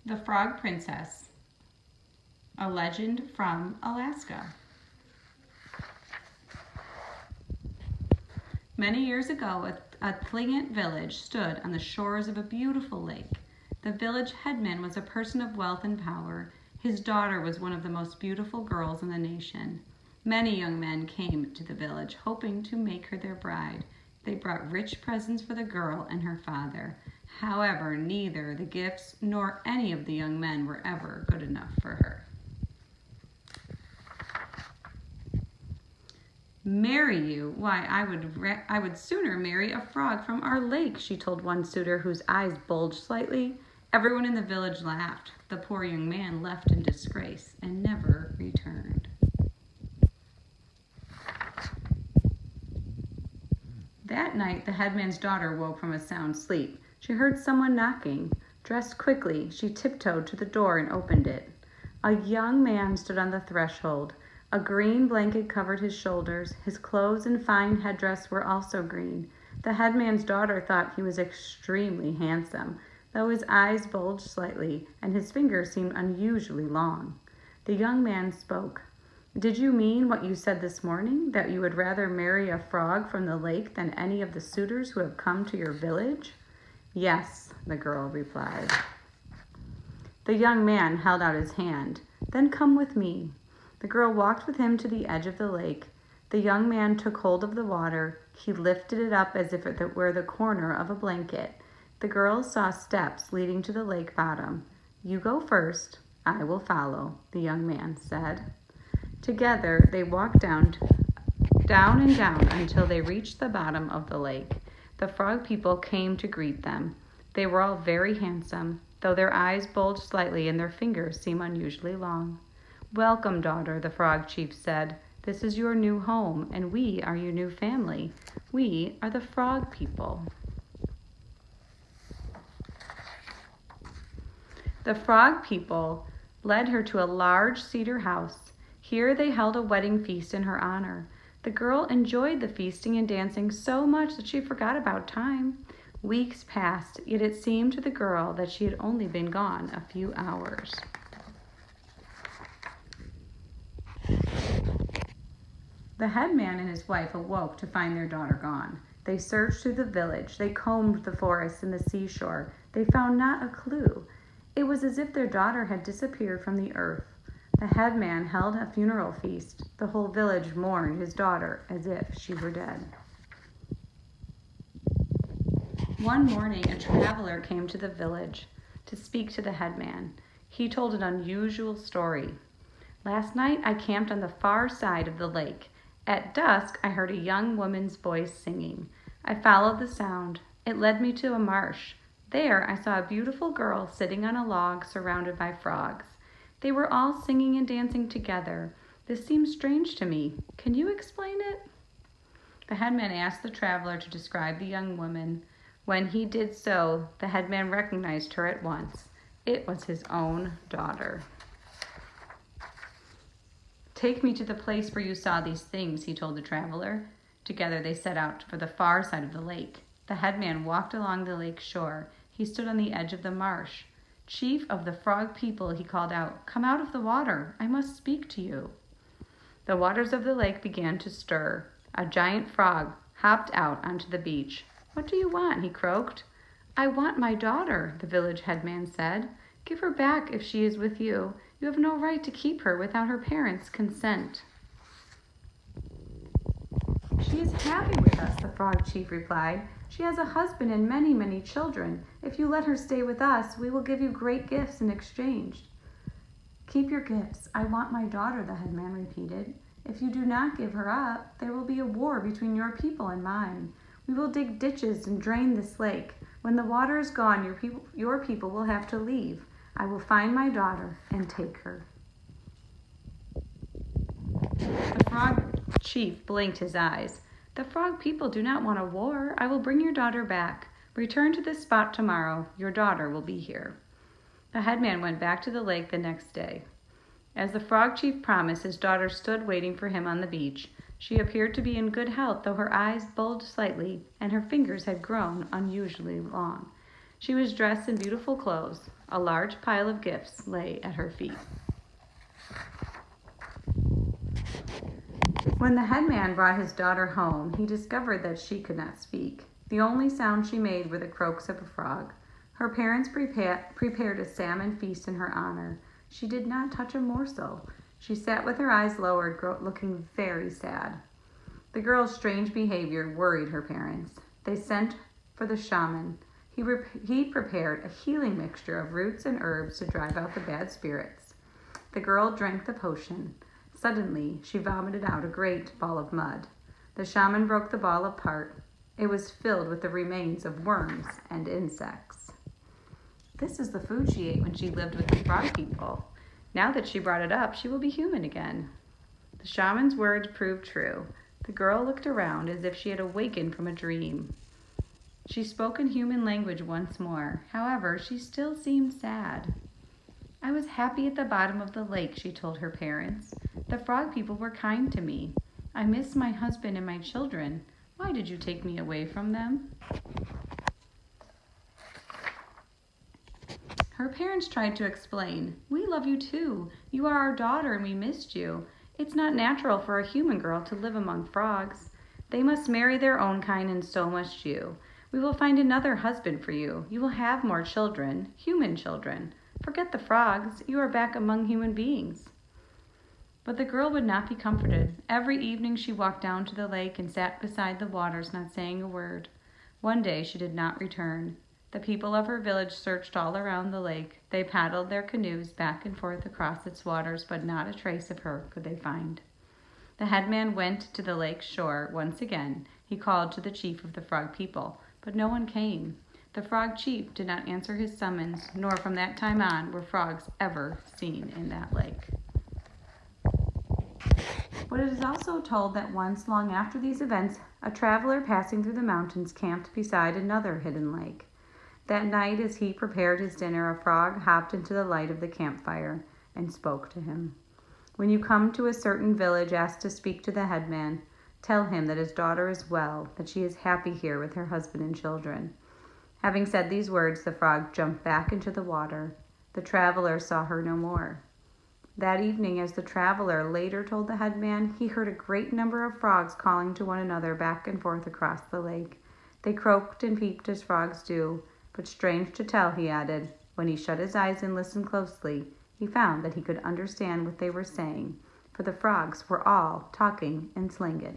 The Frog Princess, a legend from Alaska. Many years ago, a Tlingit village stood on the shores of a beautiful lake. The village headman was a person of wealth and power. His daughter was one of the most beautiful girls in the nation. Many young men came to the village hoping to make her their bride. They brought rich presents for the girl and her father. However, neither the gifts nor any of the young men were ever good enough for her. Marry you? Why, I would sooner marry a frog from our lake, she told one suitor whose eyes bulged slightly. Everyone in the village laughed. The poor young man left in disgrace and never returned. That night, the headman's daughter woke from a sound sleep. She heard someone knocking. Dressed quickly, she tiptoed to the door and opened it. A young man stood on the threshold. A green blanket covered his shoulders. His clothes and fine headdress were also green. The headman's daughter thought he was extremely handsome, though his eyes bulged slightly and his fingers seemed unusually long. The young man spoke. Did you mean what you said this morning, that you would rather marry a frog from the lake than any of the suitors who have come to your village? Yes, the girl replied. The young man held out his hand. Then come with me. The girl walked with him to the edge of the lake. The young man took hold of the water. He lifted it up as if it were the corner of a blanket. The girls saw steps leading to the lake bottom. You go first, I will follow, the young man said. Together they walked down and down until they reached the bottom of the lake. The frog people came to greet them. They were all very handsome, though their eyes bulged slightly and their fingers seemed unusually long. Welcome, daughter, the frog chief said. This is your new home, and we are your new family. We are the frog people. The frog people led her to a large cedar house. Here they held a wedding feast in her honor. The girl enjoyed the feasting and dancing so much that she forgot about time. Weeks passed, yet it seemed to the girl that she had only been gone a few hours. The headman and his wife awoke to find their daughter gone. They searched through the village. They combed the forest and the seashore. They found not a clue. It was as if their daughter had disappeared from the earth. The headman held a funeral feast. The whole village mourned his daughter as if she were dead. One morning, a traveler came to the village to speak to the headman. He told an unusual story. Last night, I camped on the far side of the lake. At dusk, I heard a young woman's voice singing. I followed the sound. It led me to a marsh. There, I saw a beautiful girl sitting on a log surrounded by frogs. They were all singing and dancing together. This seems strange to me. Can you explain it? The headman asked the traveler to describe the young woman. When he did so, the headman recognized her at once. It was his own daughter. Take me to the place where you saw these things, he told the traveler. Together they set out for the far side of the lake. The headman walked along the lake shore. He stood on the edge of the marsh. Chief of the frog people, he called out, come out of the water. I must speak to you. The waters of the lake began to stir. A giant frog hopped out onto the beach. What do you want? He croaked. I want my daughter, the village headman said. Give her back if she is with you. You have no right to keep her without her parents' consent. She is happy with us, the frog chief replied. She has a husband and many, many children. If you let her stay with us, we will give you great gifts in exchange. Keep your gifts. I want my daughter, the headman repeated. If you do not give her up, there will be a war between your people and mine. We will dig ditches and drain this lake. When the water is gone, your people will have to leave. I will find my daughter and take her. The frog chief blinked his eyes. The frog people do not want a war. I will bring your daughter back. Return to this spot tomorrow. Your daughter will be here. The headman went back to the lake the next day. As the frog chief promised, his daughter stood waiting for him on the beach. She appeared to be in good health, though her eyes bulged slightly and her fingers had grown unusually long. She was dressed in beautiful clothes. A large pile of gifts lay at her feet. When the headman brought his daughter home, he discovered that she could not speak. The only sound she made were the croaks of a frog. Her parents prepared a salmon feast in her honor. She did not touch a morsel. She sat with her eyes lowered, looking very sad. The girl's strange behavior worried her parents. They sent for the shaman. He prepared a healing mixture of roots and herbs to drive out the bad spirits. The girl drank the potion. Suddenly, she vomited out a great ball of mud. The shaman broke the ball apart. It was filled with the remains of worms and insects. This is the food she ate when she lived with the frog people. Now that she brought it up, she will be human again. The shaman's words proved true. The girl looked around as if she had awakened from a dream. She spoke in human language once more. However, she still seemed sad. I was happy at the bottom of the lake, she told her parents. The frog people were kind to me. I miss my husband and my children. Why did you take me away from them? Her parents tried to explain. We love you too. You are our daughter and we missed you. It's not natural for a human girl to live among frogs. They must marry their own kind and so must you. We will find another husband for you. You will have more children, human children. Forget the frogs. You are back among human beings. But the girl would not be comforted. Every evening she walked down to the lake and sat beside the waters, not saying a word. One day she did not return. The people of her village searched all around the lake. They paddled their canoes back and forth across its waters, but not a trace of her could they find. The headman went to the lake shore once again. He called to the chief of the frog people, but no one came. The frog chief did not answer his summons, nor from that time on were frogs ever seen in that lake. But it is also told that once, long after these events, a traveler passing through the mountains camped beside another hidden lake. That night, as he prepared his dinner, a frog hopped into the light of the campfire and spoke to him. When you come to a certain village, ask to speak to the headman. Tell him that his daughter is well, that she is happy here with her husband and children. Having said these words, the frog jumped back into the water. The traveler saw her no more. That evening, as the traveler later told the headman, he heard a great number of frogs calling to one another back and forth across the lake. They croaked and peeped as frogs do, but strange to tell, he added, when he shut his eyes and listened closely, he found that he could understand what they were saying, for the frogs were all talking in Tlingit.